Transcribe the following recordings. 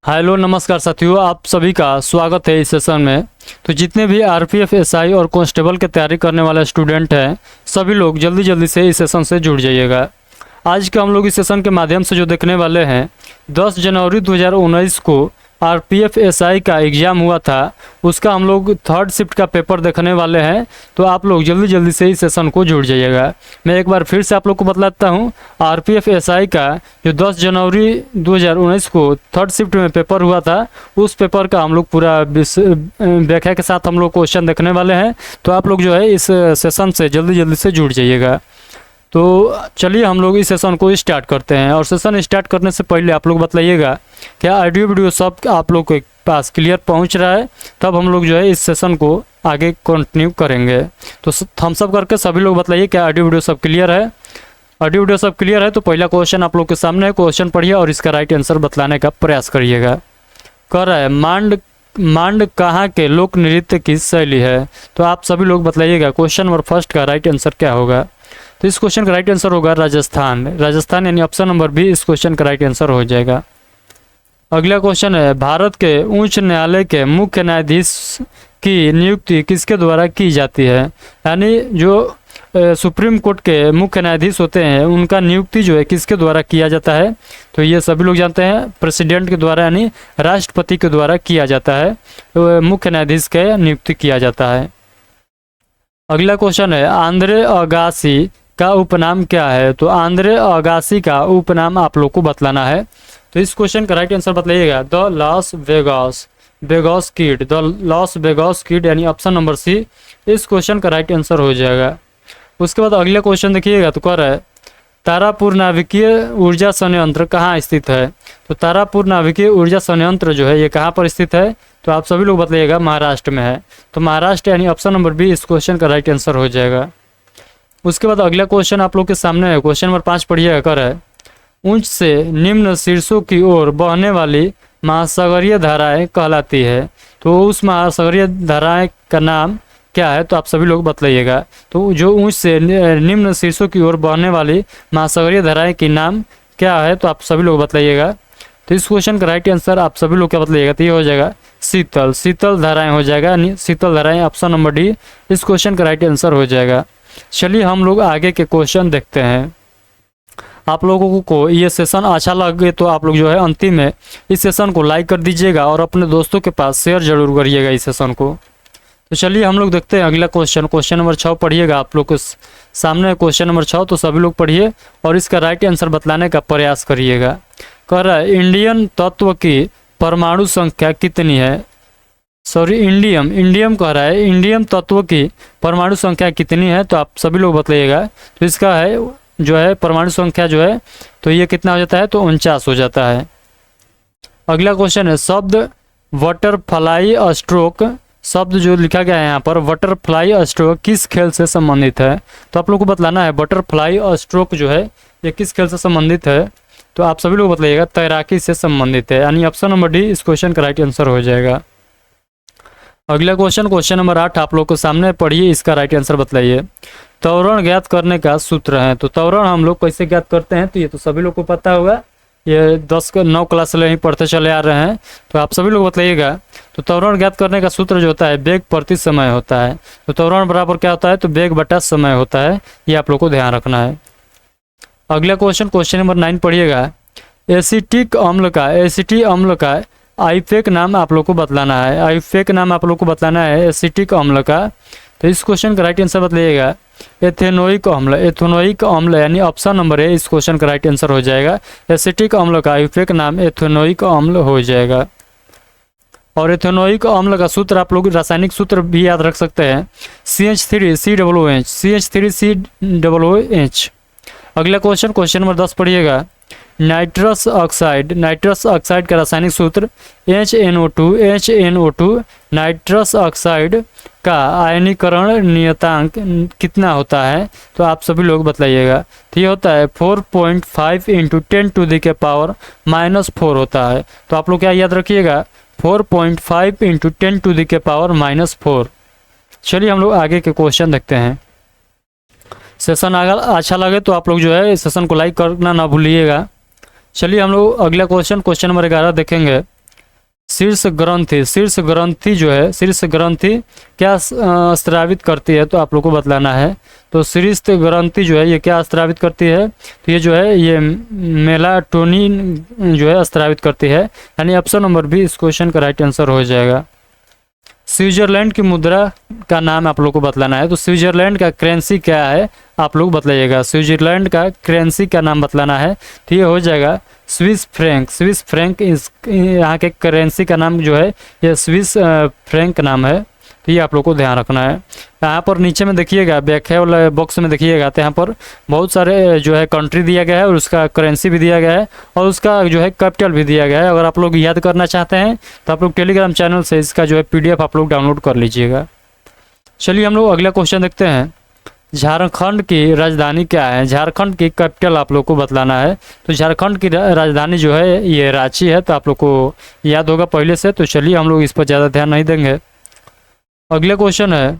Hello नमस्कार साथियों, आप सभी का स्वागत है इस सेशन में। तो जितने भी आरपीएफ, एसआई और कांस्टेबल की तैयारी करने वाले स्टूडेंट हैं, सभी लोग जल्दी जल्दी से इस सेशन से जुड़ जाइएगा। आज के हम लोग इस सेशन के माध्यम से जो देखने वाले हैं, 10 जनवरी 2019 को आरपीएफ एसआई का एग्ज़ाम हुआ था, उसका हम लोग थर्ड शिफ्ट का पेपर देखने वाले हैं। तो आप लोग जल्दी जल्दी से इस सेशन को जुड़ जाइएगा। मैं एक बार फिर से आप लोग को बतलाता हूँ, आरपीएफ एसआई का जो 10 जनवरी 2019 को थर्ड शिफ्ट में पेपर हुआ था, उस पेपर का हम लोग पूरा व्याख्या के साथ हम लोग क्वेश्चन देखने वाले हैं। तो आप लोग जो है इस सेशन से जल्दी जल्दी से जुड़ जाइएगा। तो चलिए हम लोग इस सेशन को स्टार्ट करते हैं। और सेशन स्टार्ट करने से पहले आप लोग बताइएगा, क्या ऑडियो वीडियो सब आप लोग के पास क्लियर पहुंच रहा है? तब हम लोग जो है इस सेशन को आगे कंटिन्यू करेंगे। तो थम्स अप करके सभी लोग बताइए, क्या ऑडियो वीडियो सब क्लियर है? ऑडियो वीडियो सब क्लियर है तो पहला क्वेश्चन आप लोग के सामने है, क्वेश्चन पढ़िए और इसका राइट आंसर बतलाने का प्रयास करिएगा। कह रहा है मांड कहाँ के लोक नृत्य की शैली है? तो आप सभी लोग बताइएगा क्वेश्चन नंबर फर्स्ट का राइट आंसर क्या होगा। तो इस क्वेश्चन का राइट आंसर होगा राजस्थान। राजस्थान यानी ऑप्शन नंबर बी इस क्वेश्चन का राइट आंसर हो जाएगा। अगला क्वेश्चन है, भारत के उच्च न्यायालय के मुख्य न्यायाधीश की नियुक्ति किसके द्वारा की जाती है? यानी जो सुप्रीम कोर्ट के मुख्य न्यायाधीश होते हैं, उनका नियुक्ति जो है किसके द्वारा किया जाता है? तो ये सभी लोग जानते हैं, प्रेसिडेंट के द्वारा यानी राष्ट्रपति के द्वारा किया जाता है। तो मुख्य न्यायाधीश के नियुक्ति किया जाता है। अगला क्वेश्चन है, आंद्रे अगासी का उपनाम क्या है? तो आंद्रे अगासी का उपनाम आप लोग को बतलाना है। तो इस क्वेश्चन का राइट आंसर बताइएगा, the Las Vegas kid. The Las Vegas kid यानी ऑप्शन नंबर सी इस क्वेश्चन का राइट आंसर हो जाएगा। उसके बाद अगले क्वेश्चन देखिएगा, तो कह रहा है तारापुर नाभिकीय ऊर्जा संयंत्र कहाँ स्थित है? तो तारापुर नाभिकीय ऊर्जा संयंत्र जो है ये कहाँ पर स्थित है? तो आप सभी लोग बताइएगा, महाराष्ट्र में है। तो महाराष्ट्र यानी ऑप्शन नंबर बी इस क्वेश्चन का राइट आंसर हो जाएगा। उसके बाद अगला क्वेश्चन आप लोग के सामने है, क्वेश्चन नंबर 5 पढ़िएगा। कर है उच्च से निम्न शीर्षों की ओर बहने वाली महासागरीय धाराएं कहलाती है। तो उस महासागरीय धाराएं का नाम क्या है? तो आप सभी लोग बतलाइएगा। तो जो ऊंच से निम्न शीर्षों की ओर बहने वाली महासागरीय धाराएं की नाम क्या है? तो आप सभी लोग बतलाइएगा। तो इस क्वेश्चन का राइट आंसर आप सभी लोग क्या बतलाइएगा? तो ये हो जाएगा शीतल धाराएं हो जाएगा, यानी शीतल धाराएं ऑप्शन नंबर डी इस क्वेश्चन का राइट आंसर हो जाएगा। चलिए हम लोग आगे के क्वेश्चन देखते हैं। आप लोगों को ये सेशन अच्छा लगे तो आप लोग जो है अंतिम में इस सेशन को लाइक कर दीजिएगा और अपने दोस्तों के पास शेयर जरूर करिएगा इस सेशन को। तो चलिए हम लोग देखते हैं अगला क्वेश्चन। क्वेश्चन नंबर 6 पढ़िएगा। आप लोग के सामने क्वेश्चन नंबर 6, तो सभी लोग पढ़िए और इसका राइट आंसर बतलाने का प्रयास करिएगा। कह रहा है इंडियन तत्व की परमाणु संख्या कितनी है? सॉरी, इंडियम कह रहा है इंडियम तत्व की परमाणु संख्या कितनी है? तो आप सभी लोग बताइएगा। तो इसका है जो है परमाणु संख्या जो है, तो ये कितना हो जाता है? तो 49 हो जाता है। अगला क्वेश्चन है, शब्द बटरफ्लाई स्ट्रोक, शब्द जो लिखा गया है यहाँ पर बटरफ्लाई स्ट्रोक किस खेल से संबंधित है? तो आप लोग को बतलाना है बटरफ्लाई स्ट्रोक जो है ये किस खेल से संबंधित है? तो आप सभी लोग बताइएगा, तैराकी से संबंधित है, यानी ऑप्शन नंबर डी इस क्वेश्चन का राइट आंसर हो जाएगा। अगला क्वेश्चन नंबर 8 आप लोग को सामने पढ़िए, इसका राइट आंसर बताइए। त्वरण ज्ञात करने का सूत्र है। तो त्वरण हम लोग कैसे ज्ञात करते हैं? तो ये तो सभी लोग को पता होगा, ये 9 क्लास से ही पढ़ते चले आ रहे हैं। तो आप सभी लोग बताइएगा। तो त्वरण ज्ञात करने का सूत्र जो होता है वेग प्रति समय होता है। तो त्वरण बराबर क्या होता है? तो वेग बटा समय होता है। ये आप लोग को ध्यान रखना है। अगला क्वेश्चन नंबर 9 पढ़िएगा। एसिटिक अम्ल का आईफेक नाम आप लोग को बतलाना है। आईफेक नाम आप लोग को बतलाना है एसिटिक अम्ल का। तो इस क्वेश्चन का राइट आंसर बताइएगा, एथेनोइक अम्ल यानी ऑप्शन नंबर ए इस क्वेश्चन का राइट आंसर हो जाएगा। एसिटिक अम्ल का आईफेक नाम एथेनोइक अम्ल हो जाएगा। और एथेनोइक अम्ल का सूत्र आप लोग रासायनिक सूत्र भी याद रख सकते हैं, CH3COOH। अगला क्वेश्चन नंबर 10 पढ़िएगा। नाइट्रस ऑक्साइड का रासायनिक सूत्र HNO2। नाइट्रस ऑक्साइड का आयनीकरण नियतांक कितना होता है? तो आप सभी लोग बताइएगा। तो ये होता है 4.5 × 10⁻⁻4 होता है। तो आप लोग क्या याद रखिएगा? 4.5 × 10⁻⁻4। चलिए हम लोग आगे के क्वेश्चन देखते हैं। सेशन अगर अच्छा लगे तो आप लोग जो है इस सेशन को लाइक करना ना भूलिएगा। चलिए हम लोग अगला क्वेश्चन नंबर 11 देखेंगे। शीर्ष ग्रंथि जो है, शीर्ष ग्रंथि क्या स्रावित करती है, तो आप लोग को बतलाना है। तो शीर्ष ग्रंथि जो है ये क्या स्रावित करती है, तो ये जो है ये मेलाटोनिन जो है स्रावित करती है, यानी ऑप्शन नंबर बी इस क्वेश्चन का राइट आंसर हो जाएगा। स्विट्जरलैंड की मुद्रा का नाम आप लोग को बतलाना है। तो स्विट्जरलैंड का करेंसी क्या है आप लोग बतलाइएगा। स्विट्जरलैंड का करेंसी का नाम बतलाना है, तो ये हो जाएगा स्विस फ्रैंक। स्विस फ्रैंक इस यहाँ के करेंसी का नाम जो है ये स्विस फ्रैंक नाम है, तो ये आप लोग को ध्यान रखना है। यहाँ पर नीचे में देखिएगा, व्याख्या वाला बॉक्स में देखिएगा, तो यहाँ पर बहुत सारे जो है कंट्री दिया गया है और उसका करेंसी भी दिया गया है और उसका जो है कैपिटल भी दिया गया है। अगर आप लोग याद करना चाहते हैं तो आप लोग टेलीग्राम चैनल से इसका जो है PDF आप लोग डाउनलोड कर लीजिएगा। चलिए हम लोग अगला क्वेश्चन देखते हैं। झारखंड की राजधानी क्या है? झारखंड की कैपिटल आप लोग को बतलाना है। तो झारखंड की राजधानी जो है ये रांची है, तो आप लोग को याद होगा पहले से। तो चलिए हम लोग इस पर ज़्यादा ध्यान नहीं देंगे। अगला क्वेश्चन है,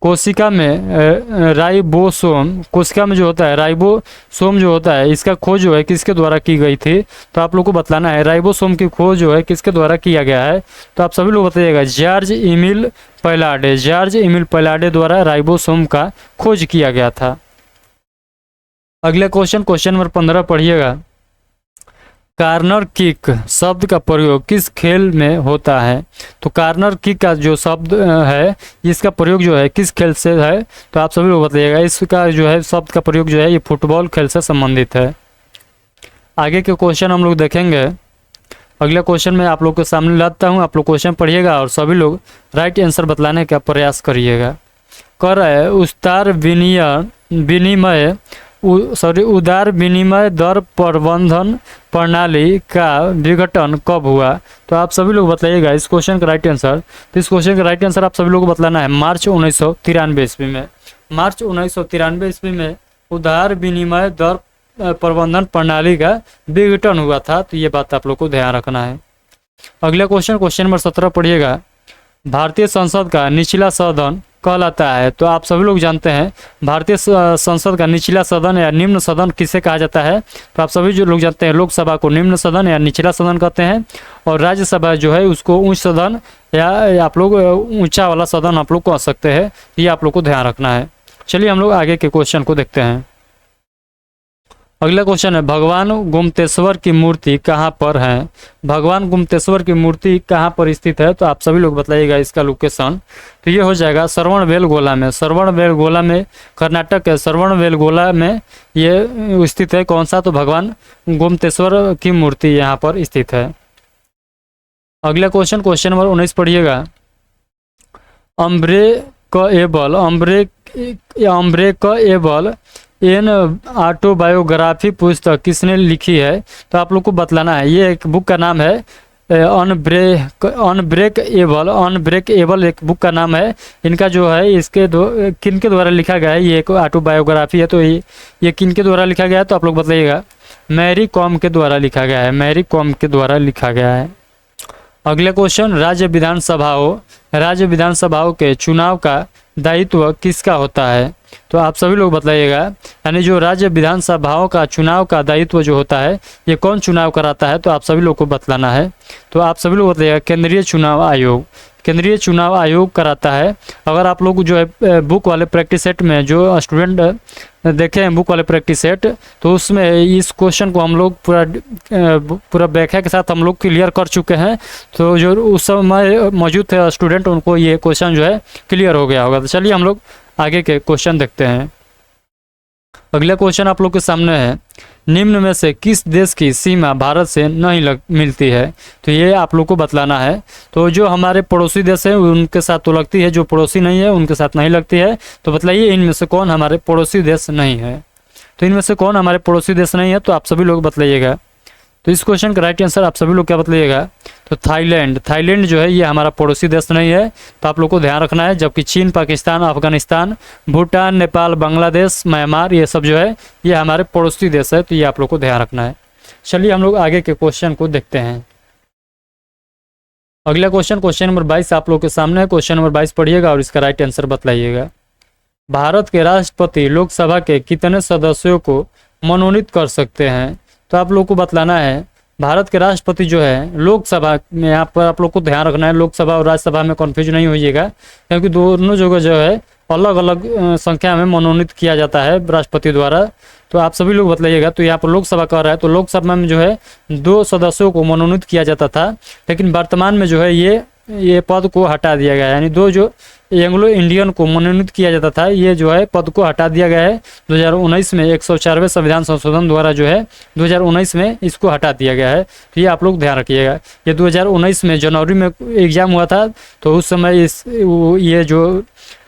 कोशिका में राइबोसोम, कोशिका में जो होता है राइबोसोम जो होता है, इसका खोज जो है किसके द्वारा की गई थी? तो आप लोग को बतलाना है राइबोसोम की खोज जो है किसके द्वारा किया गया है। तो आप सभी लोग बताइएगा George Emil Palade. George Emil Palade द्वारा राइबोसोम का खोज किया गया था। अगला क्वेश्चन नंबर 15 पढ़िएगा। कार्नर किक शब्द का प्रयोग किस खेल में होता है? तो कार्नर किक का जो शब्द है इसका प्रयोग जो है किस खेल से है? तो आप सभी लोग बताइएगा। इसका जो है शब्द का प्रयोग जो है ये फुटबॉल खेल से संबंधित है। आगे के क्वेश्चन हम लोग देखेंगे। अगला क्वेश्चन मैं आप लोग के सामने लाता हूँ, आप लोग क्वेश्चन पढ़िएगा और सभी लोग राइट आंसर बतलाने का प्रयास करिएगा। उदार विनिमय दर प्रबंधन प्रणाली का विघटन कब हुआ? तो आप सभी लोग बताइएगा इस क्वेश्चन का राइट आंसर। तो इस क्वेश्चन का राइट आंसर आप सभी लोग को बतलाना है मार्च 1993 ईस्वी में। मार्च 1993 ईस्वी में उदार विनिमय दर प्रबंधन प्रणाली का विघटन हुआ था। तो ये बात आप लोग को ध्यान रखना है। अगला क्वेश्चन नंबर 17 पढ़िएगा। भारतीय संसद का निचला सदन कहलाता है। तो आप सभी लोग जानते हैं भारतीय संसद का निचला सदन या निम्न सदन किसे कहा जाता है? तो आप सभी जो लोग जानते हैं लोकसभा को निम्न सदन या निचला सदन कहते हैं और राज्यसभा जो है उसको उच्च सदन या आप लोग ऊंचा वाला सदन आप लोग कह सकते हैं। ये आप लोग को ध्यान रखना है। चलिए हम लोग आगे के क्वेश्चन को देखते हैं। अगला क्वेश्चन है, भगवान गुप्तेश्वर की मूर्ति कहाँ पर है? भगवान गुप्तेश्वर की मूर्ति कहाँ पर स्थित है? तो आप सभी लोग बताइएगा इसका लोकेशन। तो ये हो जाएगा श्रवणबेलगोला में। श्रवणबेलगोला में कर्नाटक के श्रवणबेलगोला में ये स्थित है। कौन सा? तो भगवान गुप्तेश्वर की मूर्ति यहाँ पर स्थित है। अगला क्वेश्चन नंबर 19 पढ़िएगा। अम्ब्रेकएबल एन ऑटोबायोग्राफी पुस्तक किसने लिखी है? तो आप लोग को बतलाना है। ये एक बुक का नाम है अनब्रेकएबल एक बुक का नाम है। इनका जो है इसके किनके द्वारा लिखा गया है? ये एक ऑटोबायोग्राफी है। तो ये किनके द्वारा लिखा गया है? तो आप लोग बताइएगा मैरी कॉम के द्वारा लिखा गया है। मैरी कॉम के द्वारा लिखा गया है। अगला क्वेश्चन, राज्य विधानसभाओं के चुनाव का दायित्व किसका होता है? तो आप सभी लोग बताइएगा, यानी जो राज्य विधानसभाओं का चुनाव का दायित्व जो होता है ये कौन चुनाव कराता है? तो आप सभी लोग को बतलाना है। तो आप सभी लोग बताइएगा केंद्रीय चुनाव आयोग। केंद्रीय चुनाव आयोग कराता है। अगर आप लोग जो है बुक वाले प्रैक्टिस सेट में जो स्टूडेंट देखे हैं बुक वाले प्रैक्टिस सेट, तो उसमें इस क्वेश्चन को हम लोग पूरा व्याख्या के साथ हम लोग क्लियर कर चुके हैं। तो जो उस समय मौजूद थे स्टूडेंट उनको ये क्वेश्चन जो है क्लियर हो गया होगा। तो चलिए हम लोग आगे के क्वेश्चन देखते हैं। अगला क्वेश्चन आप लोग के सामने है, निम्न में से किस देश की सीमा भारत से नहीं मिलती है? तो ये आप लोग को बतलाना है। तो जो हमारे पड़ोसी देश हैं उनके साथ तो लगती है, जो पड़ोसी नहीं है उनके साथ नहीं लगती है। तो बतलाइए इनमें से कौन हमारे पड़ोसी देश नहीं है? तो इनमें से कौन हमारे पड़ोसी देश नहीं है? तो आप सभी लोग बतलाइएगा। तो इस क्वेश्चन का राइट आंसर आप सभी लोग क्या बतलाइएगा? तो थाईलैंड जो है ये हमारा पड़ोसी देश नहीं है। तो आप लोग को ध्यान रखना है। जबकि चीन, पाकिस्तान, अफगानिस्तान, भूटान, नेपाल, बांग्लादेश, म्यांमार ये सब जो है ये हमारे पड़ोसी देश है। तो ये आप लोग को ध्यान रखना है। चलिए हम लोग आगे के क्वेश्चन को देखते हैं। अगला क्वेश्चन नंबर 22 आप लोग के सामने है। क्वेश्चन नंबर 22 पढ़िएगा और इसका राइट आंसर बतलाइएगा। भारत के राष्ट्रपति लोकसभा के कितने सदस्यों को मनोनीत कर सकते हैं? तो आप लोग को बतलाना है भारत के राष्ट्रपति जो है लोकसभा में, यहाँ पर आप लोग को ध्यान रखना है, लोकसभा और राज्यसभा में कन्फ्यूज नहीं होइएगा, क्योंकि दोनों जगह जो है अलग अलग संख्या में मनोनीत किया जाता है राष्ट्रपति द्वारा। तो आप सभी लोग बतलाइएगा। तो यहाँ पर लोकसभा कह रहा है, तो लोकसभा में जो है 2 सदस्यों को मनोनीत किया जाता था, लेकिन वर्तमान में जो है ये पद को हटा दिया गया है, यानी 2 जो एंग्लो इंडियन को मनोनीत किया जाता था, ये जो है पद को हटा दिया गया है 2019 में 104वें संविधान संशोधन द्वारा जो है 2019 में इसको हटा दिया गया है। तो ये आप लोग ध्यान रखिएगा। ये 2019 में जनवरी में एग्जाम हुआ था, तो उस समय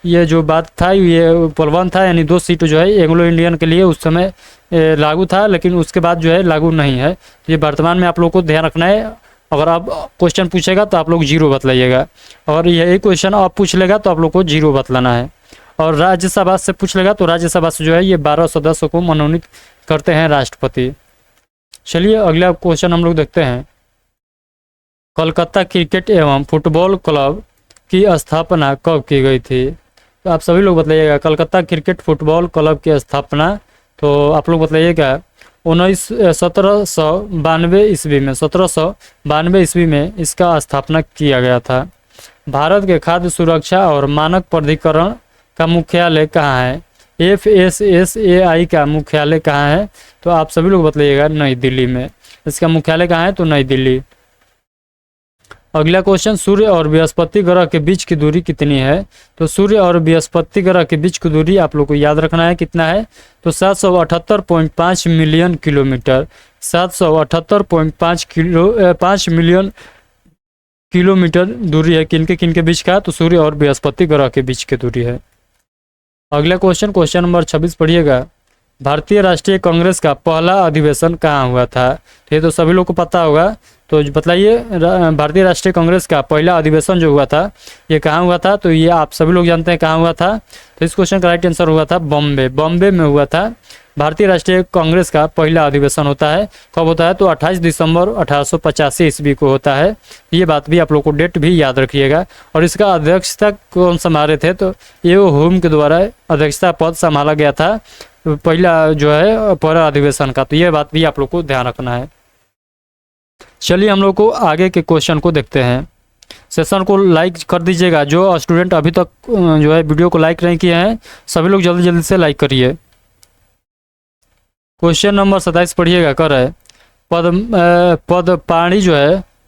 ये जो बात था ये प्रबंध था, यानी 2 सीट जो है एंग्लो इंडियन के लिए उस समय लागू था, लेकिन उसके बाद जो है लागू नहीं है। तो ये वर्तमान में आप लोग को ध्यान रखना है। अगर आप क्वेश्चन पूछेगा तो आप लोग 0 बतलाइएगा, और यही क्वेश्चन आप पूछ लेगा तो आप लोग को 0 बतलाना है। और राज्यसभा से पूछ लेगा तो राज्यसभा से जो है ये 12 सदस्यों को मनोनीत करते हैं राष्ट्रपति। चलिए अगला क्वेश्चन हम लोग देखते हैं। कोलकाता क्रिकेट एवं फुटबॉल क्लब की स्थापना कब की गई थी? तो आप सभी लोग बतलाइएगा। कलकत्ता क्रिकेट फुटबॉल क्लब की स्थापना, तो आप लोग बतलाइएगा 1792 ईस्वी में, 1792 ईस्वी में इसका स्थापना किया गया था। भारत के खाद्य सुरक्षा और मानक प्राधिकरण का मुख्यालय कहाँ है? FSSAI का मुख्यालय कहाँ है? तो आप सभी लोग बतलाइएगा नई दिल्ली में। इसका मुख्यालय कहाँ है? तो नई दिल्ली। अगला क्वेश्चन, सूर्य और बृहस्पति ग्रह के बीच की दूरी कितनी है? तो सूर्य और बृहस्पति ग्रह के बीच की दूरी आप लोग को याद रखना है, कितना है? तो 778.5 मिलियन किलोमीटर। 778.5 मिलियन किलोमीटर दूरी है। किनके बीच का? तो सूर्य और बृहस्पति ग्रह के बीच की दूरी है। अगला क्वेश्चन नंबर 26 पढ़िएगा। भारतीय राष्ट्रीय कांग्रेस का पहला अधिवेशन कहाँ हुआ था? तो ये तो सभी लोग को पता होगा, तो बताइए भारतीय राष्ट्रीय कांग्रेस का पहला अधिवेशन जो हुआ था ये कहाँ हुआ था? तो ये आप सभी लोग जानते हैं कहाँ हुआ था। तो इस क्वेश्चन का राइट आंसर हुआ था बॉम्बे में हुआ था। भारतीय राष्ट्रीय कांग्रेस का पहला अधिवेशन होता है, कब होता है? तो 28 दिसंबर 1885 ईस्वी को होता है। ये बात भी आप लोग को डेट भी याद रखिएगा। और इसका अध्यक्षता कौन संभाले थे? तो एओ होम के द्वारा अध्यक्षता पद संभाला गया था पहला जो है पूरा अधिवेशन का। तो ये बात भी आप लोग को ध्यान रखना है। चलिए हम लोग को आगे के क्वेश्चन को देखते हैं। सेशन को लाइक कर दीजिएगा। जो स्टूडेंट अभी तक जो है वीडियो को लाइक नहीं किए हैं, सभी लोग जल्दी जल्दी से लाइक करिए। क्वेश्चन नंबर 27 पढ़िएगा। कर है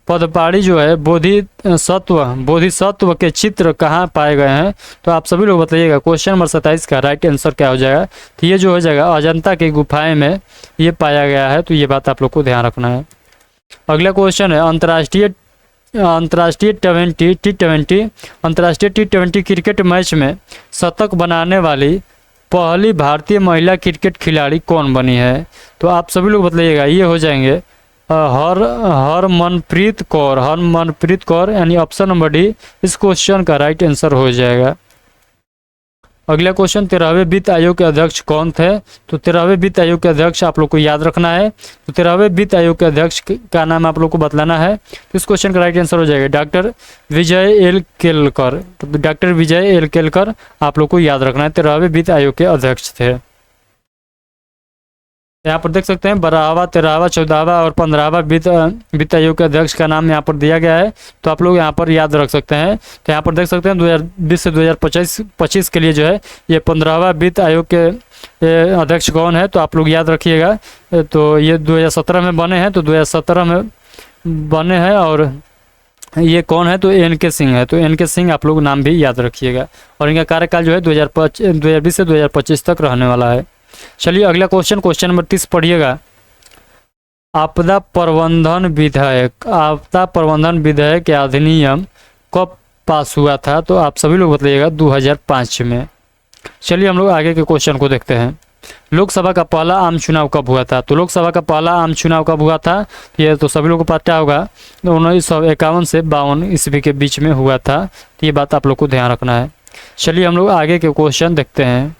पदपाणी जो है बोधिसत्व के चित्र कहाँ पाए गए हैं? तो आप सभी लोग बताइएगा। क्वेश्चन नंबर 27 का राइट आंसर क्या हो जाएगा? तो ये जो हो जाएगा अजंता की गुफाएं में ये पाया गया है। तो ये बात आप लोग को ध्यान रखना है। अगला क्वेश्चन है अंतर्राष्ट्रीय T20 क्रिकेट मैच में शतक बनाने वाली पहली भारतीय महिला क्रिकेट खिलाड़ी कौन बनी है? तो आप सभी लोग बताइएगा। ये हो जाएंगे हरमनप्रीत कौर, यानी ऑप्शन नंबर डी इस क्वेश्चन का राइट आंसर हो जाएगा। अगला क्वेश्चन 13वें वित्त आयोग के अध्यक्ष कौन थे? तो 13वें वित्त आयोग के अध्यक्ष आप लोग को याद रखना है। तो 13वें वित्त आयोग के अध्यक्ष का नाम आप लोग को बतलाना है। तो इस क्वेश्चन का राइट आंसर हो जाएगा डॉक्टर विजय एल केलकर। तो डॉक्टर विजय एल केलकर आप लोग को याद रखना है, 13वें वित्त आयोग के अध्यक्ष थे। यहाँ पर देख सकते हैं 12वां, 13वां, 14वां और 15वां वित्त आयोग के अध्यक्ष का नाम यहाँ पर दिया गया है। तो आप लोग यहाँ पर याद रख सकते हैं। तो यहाँ पर देख सकते हैं 2020 से 2025 के लिए जो है ये 15वां वित्त आयोग के अध्यक्ष कौन है? तो आप लोग याद रखिएगा। तो ये 2017 में बने हैं, तो 2017 में बने हैं। और ये कौन है? तो NK सिंह है। तो NK सिंह आप लोग नाम भी याद रखिएगा। और इनका कार्यकाल जो है 2020 से 2025 तक रहने वाला है। चलिए अगला क्वेश्चन नंबर 30 पढ़िएगा। आपदा प्रबंधन विधेयक के अधिनियम कब पास हुआ था? तो आप सभी लोग बताइएगा 2005 में। चलिए हम लोग आगे के क्वेश्चन को देखते हैं। लोकसभा का पहला आम चुनाव कब हुआ था? तो लोकसभा का पहला आम चुनाव कब हुआ था? ये तो सभी लोग को पता होगा, 1951 से 52 ईस्वी के बीच में हुआ था। तो ये बात आप लोग को ध्यान रखना है। चलिए हम लोग आगे के क्वेश्चन देखते हैं।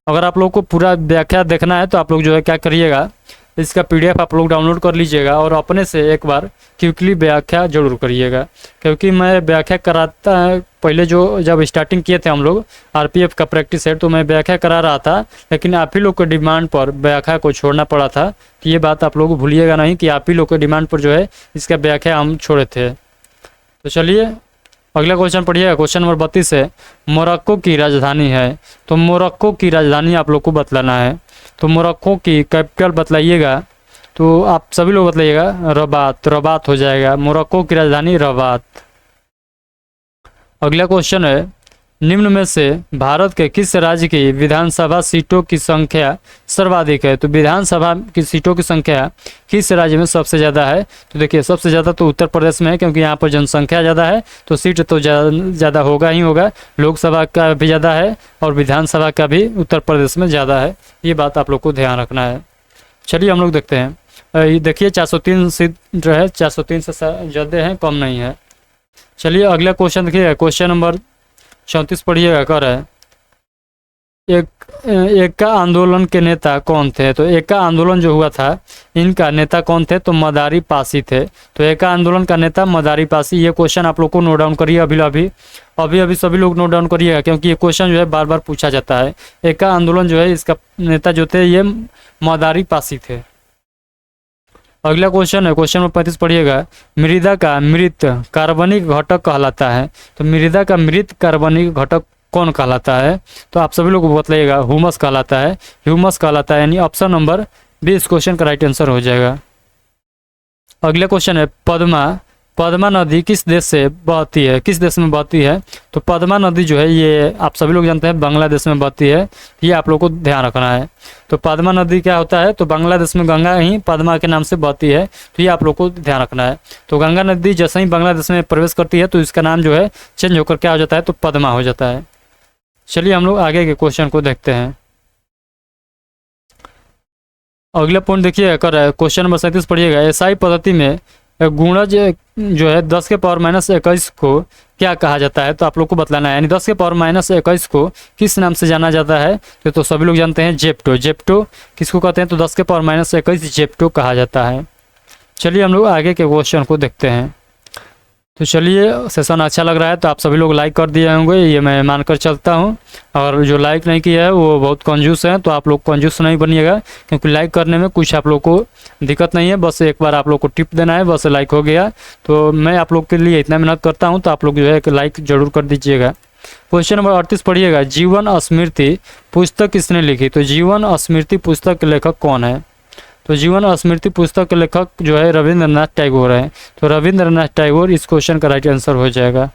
अगर आप लोग को पूरा व्याख्या देखना है तो आप लोग जो है क्या करिएगा, इसका PDF आप लोग डाउनलोड कर लीजिएगा और अपने से एक बार क्विकली व्याख्या जरूर करिएगा, क्योंकि मैं व्याख्या कराता पहले जो जब स्टार्टिंग किए थे हम लोग RPF का प्रैक्टिस सेट, तो मैं व्याख्या करा रहा था, लेकिन आप ही लोग के डिमांड पर व्याख्या को छोड़ना पड़ा था। तो ये बात आप लोग भूलिएगा नहीं कि आप ही लोग के डिमांड पर जो है इसका व्याख्या हम छोड़े थे। तो चलिए अगला क्वेश्चन पढ़िएगा। क्वेश्चन नंबर 32 है, मोरक्को की राजधानी है। तो मोरक्को की राजधानी आप लोग को बतलाना है। तो मोरक्को की कैपिटल बतलाइएगा। तो आप सभी लोग बतलाइएगा रबात, रबात हो जाएगा। मोरक्को की राजधानी रबात। अगला क्वेश्चन है, निम्न में से भारत के किस राज्य की विधानसभा सीटों की संख्या सर्वाधिक है। तो विधानसभा की सीटों की संख्या किस राज्य में सबसे ज़्यादा है। तो देखिए सबसे ज़्यादा तो उत्तर प्रदेश में है, क्योंकि यहाँ पर जनसंख्या ज़्यादा है, तो सीट तो ज़्यादा होगा ही होगा। लोकसभा का भी ज़्यादा है और विधानसभा का भी उत्तर प्रदेश में ज़्यादा है। ये बात आप लोग को ध्यान रखना है। चलिए हम लोग देखते हैं। देखिए 403 सीट जो है 403 से ज़्यादा है, कम नहीं है। चलिए अगला क्वेश्चन देखिए। क्वेश्चन नंबर 34 पढ़िएगा। कर है, एका आंदोलन के नेता कौन थे। तो एका आंदोलन जो हुआ था इनका नेता कौन थे। तो मदारी पासी थे। तो एका आंदोलन का नेता मदारी पासी। ये क्वेश्चन आप लोग को नोट डाउन करिए अभी सभी लोग नोट डाउन करिएगा, क्योंकि ये क्वेश्चन जो है बार बार पूछा जाता है। एका आंदोलन जो है इसका नेता जो थे ये मदारी पासी थे। अगला क्वेश्चन है, क्वेश्चन नंबर 35 पढ़िएगा। मृदा का मृत कार्बनिक घटक कहलाता है। तो मृदा का मृत कार्बनिक घटक कौन कहलाता है। तो आप सभी लोग बतलाइएगा ह्यूमस कहलाता है। ह्यूमस कहलाता है, यानी ऑप्शन नंबर बी इस क्वेश्चन का राइट आंसर हो जाएगा। अगला क्वेश्चन है, पद्मा नदी किस देश से बहती है, किस देश में बहती है। तो पद्मा नदी जो है ये आप सभी लोग जानते हैं बांग्लादेश में बहती है। ये आप लोग को ध्यान रखना है। तो पद्मा नदी क्या होता है। तो बांग्लादेश में गंगा ही पद्मा के नाम से बहती है। तो ये आप लोग को ध्यान रखना है। तो गंगा नदी जैसे ही बांग्लादेश में प्रवेश करती है तो इसका नाम जो है चेंज होकर क्या हो जाता है, तो पद्मा हो जाता है। चलिए हम लोग आगे के क्वेश्चन को देखते हैं। अगला पॉइंट देखिए कर है, क्वेश्चन नंबर 37 पढ़िएगा। एसआई पद्धति में गुणज जो है 10 के पावर माइनस 21 को क्या कहा जाता है। तो आप लोग को बतलाना है, यानी 10 के पावर माइनस 21 को किस नाम से जाना जाता है। तो सभी लोग जानते हैं जेप्टो। जेप्टो किसको कहते हैं। तो 10 के पावर माइनस 21 जेप्टो कहा जाता है। चलिए हम लोग आगे के क्वेश्चन को देखते हैं। तो चलिए सेशन अच्छा लग रहा है तो आप सभी लोग लाइक कर दिए होंगे, ये मैं मानकर चलता हूँ। और जो लाइक नहीं किया है वो बहुत कंजूस है, तो आप लोग कंजूस नहीं बनिएगा, क्योंकि लाइक करने में कुछ आप लोग को दिक्कत नहीं है। बस एक बार आप लोग को टिप देना है, बस लाइक हो गया। तो मैं आप लोग के लिए इतना मेहनत करता हूँ, तो आप लोग जो है लाइक जरूर कर दीजिएगा। क्वेश्चन नंबर 38 पढ़िएगा। जीवन स्मृति पुस्तक किसने लिखी। तो जीवन स्मृति पुस्तक के लेखक कौन है। तो जीवन स्मृति पुस्तक के लेखक जो है रविंद्रनाथ टैगोर है। तो रविंद्रनाथ टैगोर इस क्वेश्चन का राइट आंसर हो जाएगा।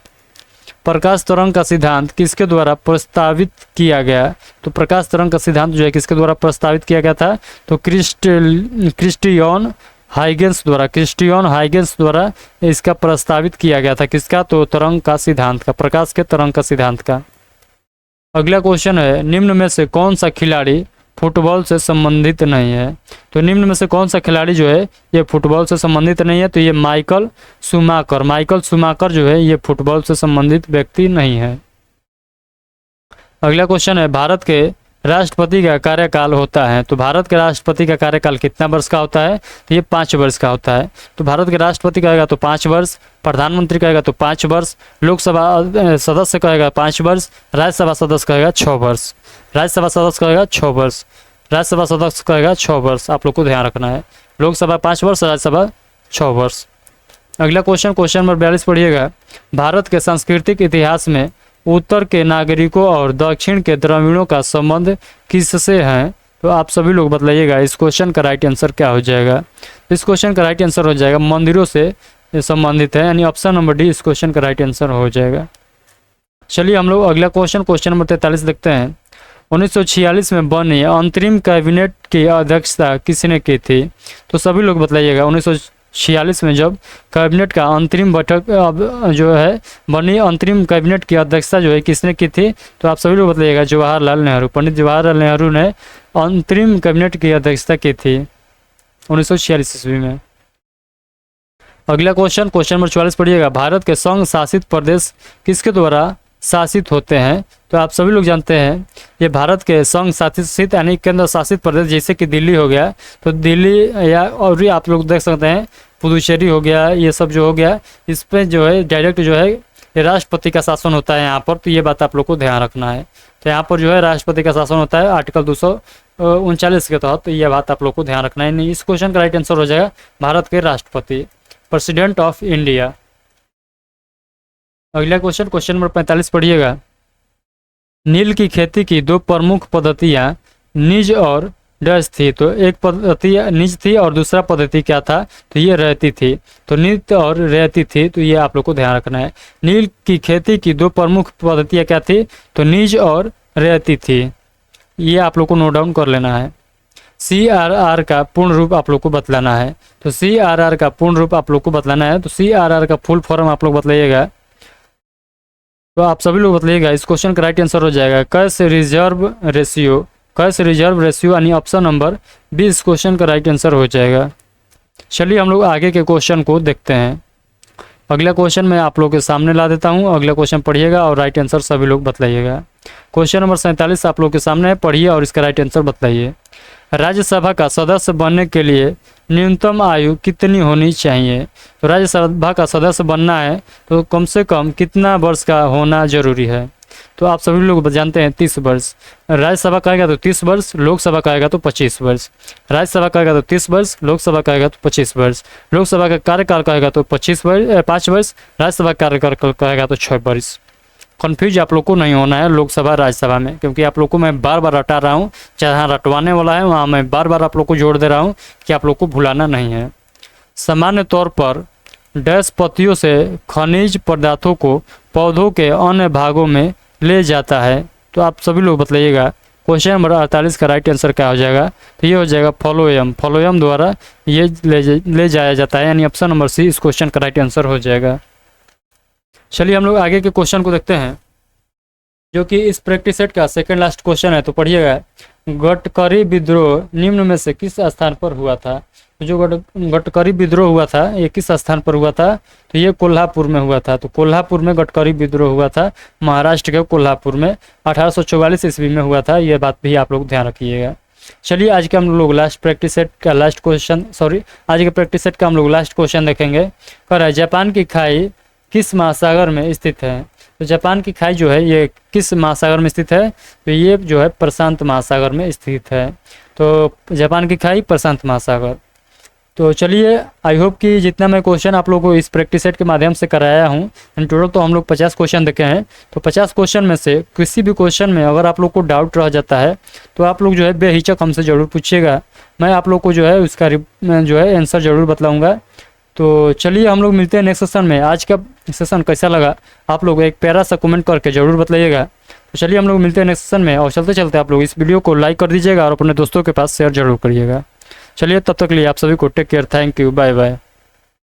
प्रकाश तरंग का सिद्धांत किसके द्वारा प्रस्तावित किया गया। तो प्रकाश तरंग का सिद्धांत जो है किसके द्वारा प्रस्तावित किया गया था। तो क्रिस्टियन हाइगेंस द्वारा इसका प्रस्तावित किया गया था। किसका। तो तरंग का सिद्धांत का, प्रकाश के तरंग का सिद्धांत का। अगला क्वेश्चन है, निम्न में से कौन सा खिलाड़ी फुटबॉल से संबंधित नहीं है। तो निम्न में से कौन सा खिलाड़ी जो है ये फुटबॉल से संबंधित नहीं है। तो ये माइकल शूमाकर जो है ये फुटबॉल से संबंधित व्यक्ति नहीं है। अगला क्वेश्चन है, भारत के राष्ट्रपति का कार्यकाल होता है। तो भारत के राष्ट्रपति का कार्यकाल कितना वर्ष का होता है। तो ये 5 वर्ष का होता है। तो भारत के राष्ट्रपति कहेगा तो 5 वर्ष, प्रधानमंत्री कहेगा तो 5 वर्ष, लोकसभा सदस्य कहेगा 5 वर्ष, राज्यसभा सदस्य कहेगा 6 वर्ष। राज्यसभा सदस्य कहेगा 6 वर्ष, राज्यसभा सदस्य कहेगा 6 वर्ष। आप लोग को ध्यान रखना है, लोकसभा 5 वर्ष, राज्यसभा 6 वर्ष। अगला क्वेश्चन नंबर 42 पढ़िएगा। भारत के सांस्कृतिक इतिहास में उत्तर के नागरिकों और दक्षिण के द्रविड़ों का संबंध किससे है। तो आप सभी लोग बतलाइएगा इस क्वेश्चन का राइट आंसर क्या हो जाएगा। इस क्वेश्चन का राइट आंसर हो जाएगा मंदिरों से संबंधित है, यानी ऑप्शन नंबर डी इस क्वेश्चन का राइट आंसर हो जाएगा। चलिए हम लोग अगला क्वेश्चन नंबर 43 देखते हैं। 1946 में बनी अंतरिम कैबिनेट की अध्यक्षता किसने की थी। तो सभी लोग बतलाइएगा 1946 में जब कैबिनेट का अंतरिम बैठक जो है बनी, अंतरिम कैबिनेट की अध्यक्षता जो है किसने की थी। तो आप सभी लोग बताइएगा जवाहरलाल नेहरू। पंडित जवाहरलाल नेहरू ने अंतरिम कैबिनेट की अध्यक्षता की थी 1946 ईस्वी में। अगला क्वेश्चन नंबर 44 पढ़िएगा। भारत के संघ शासित प्रदेश किसके द्वारा शासित होते हैं? तो आप सभी लोग जानते हैं ये भारत के संघ शासित यानी केंद्र शासित प्रदेश, जैसे कि दिल्ली हो गया, तो दिल्ली या और भी आप लोग देख सकते हैं पुदुचेरी हो गया, ये सब जो हो गया, इस पर जो है डायरेक्ट जो है ये राष्ट्रपति का शासन होता है यहाँ पर। तो ये बात आप लोग को ध्यान रखना है। तो यहाँ पर जो है राष्ट्रपति का शासन होता है आर्टिकल 239 के तहत। तो ये बात आप लोग को ध्यान रखना है। नहीं, इस क्वेश्चन का राइट आंसर हो जाएगा भारत के राष्ट्रपति, प्रेसिडेंट ऑफ इंडिया। अगला क्वेश्चन, क्वेश्चन नंबर 45 पढ़िएगा। नील की खेती की दो प्रमुख पद्धतियाँ निज और डैश थी। तो एक पद्धति निज थी और दूसरा पद्धति क्या था? तो ये रहती थी। तो निज और रहती थी, तो ये आप लोग को ध्यान रखना है। नील की खेती की दो प्रमुख पद्धतियाँ क्या थी? तो निज और रहती थी। ये आप लोग को नोट डाउन कर लेना है। CRR का पूर्ण रूप आप लोग को बतलाना है। तो CRR का पूर्ण रूप आप लोग को बतलाना है। तो CRR का फुल फॉर्म आप लोग बतलाइएगा। तो आप सभी लोग बतलाइएगा। इस क्वेश्चन का राइट आंसर हो जाएगा cash reserve ratio. Cash reserve ratio यानी ऑप्शन नंबर 20 क्वेश्चन का राइट आंसर हो जाएगा। चलिए हम लोग आगे के क्वेश्चन को देखते हैं। अगला क्वेश्चन मैं आप लोग के सामने ला देता हूं। अगला क्वेश्चन पढ़िएगा और राइट आंसर सभी लोग बतलाइएगा। क्वेश्चन नंबर 47 आप लोग के सामने है, पढ़िए और इसका राइट आंसर बतलाइए। राज्यसभा का सदस्य बनने के लिए न्यूनतम आयु कितनी होनी चाहिए? तो राज्यसभा का सदस्य बनना है तो कम से कम कितना वर्ष का होना जरूरी है? तो आप सभी लोग जानते हैं 30 वर्ष। राज्यसभा कहेगा तो 30 वर्ष, लोकसभा कहेगा तो 25 वर्ष। राज्यसभा कहेगा तो 30 वर्ष, लोकसभा कहेगा तो 25 वर्ष। लोकसभा का कार्यकाल कहेगा तो 5 वर्ष, राज्यसभा का कार्यकाल कहेगा तो 6 वर्ष। कन्फ्यूज आप लोग को नहीं होना है लोकसभा राज्यसभा में, क्योंकि आप लोग को मैं बार बार रटा रहा हूँ। जहाँ रटवाने वाला है वहाँ मैं बार बार आप लोग को जोड़ दे रहा हूँ कि आप लोग को भुलाना नहीं है। सामान्य तौर पर डैश पत्तियों से खनिज पदार्थों को पौधों के अन्य भागों में ले जाता है। तो आप सभी लोग बतलाइएगा। क्वेश्चन नंबर 48 का राइट आंसर क्या हो जाएगा? तो ये हो जाएगा फ्लोएम। फ्लोएम द्वारा ये ले जाया जाता है, यानी ऑप्शन नंबर सी इस क्वेश्चन का राइट आंसर हो जाएगा। चलिए हम लोग आगे के क्वेश्चन को देखते हैं, जो कि इस प्रैक्टिस सेट का सेकंड लास्ट क्वेश्चन है। तो पढ़िएगा। गटकरी विद्रोह निम्न में से किस स्थान पर हुआ था? तो जो गटकरी विद्रोह हुआ था ये किस स्थान पर हुआ था? तो ये कोल्हापुर में हुआ था। तो कोल्हापुर में गटकरी विद्रोह हुआ था, महाराष्ट्र के कोल्हापुर में 1844 ईस्वी में हुआ था। ये बात भी आप लोग ध्यान रखिएगा। चलिए आज के हम लोग लास्ट प्रैक्टिस सेट का लास्ट क्वेश्चन आज के प्रैक्टिस सेट का हम लोग लास्ट क्वेश्चन देखेंगे। कह रहा है जापान की खाई किस महासागर में स्थित है? तो जापान की खाई जो है ये किस महासागर में स्थित है? तो ये जो है प्रशांत महासागर में स्थित है। तो जापान की खाई प्रशांत महासागर। तो चलिए आई होप कि जितना मैं क्वेश्चन आप लोगों को इस प्रैक्टिस सेट के माध्यम से कराया हूँ, इन टोटल तो हम लोग 50 क्वेश्चन देखे हैं। तो 50 क्वेश्चन में से किसी भी क्वेश्चन में अगर आप लोग को डाउट रह जाता है तो आप लोग जो है बेहिचक हमसे ज़रूर पूछिएगा। मैं आप लोग को जो है उसका जो है आंसर ज़रूर बतलाऊँगा। तो चलिए हम लोग मिलते हैं नेक्स्ट सेशन में। आज का सेशन कैसा लगा आप लोग एक प्यारा सा कमेंट करके ज़रूर बतलाइएगा। तो चलिए हम लोग मिलते हैं नेक्स्ट सेशन में, और चलते चलते आप लोग इस वीडियो को लाइक कर दीजिएगा और अपने दोस्तों के पास शेयर जरूर करिएगा। चलिए तब तक के लिए आप सभी को take care, thank you, bye bye.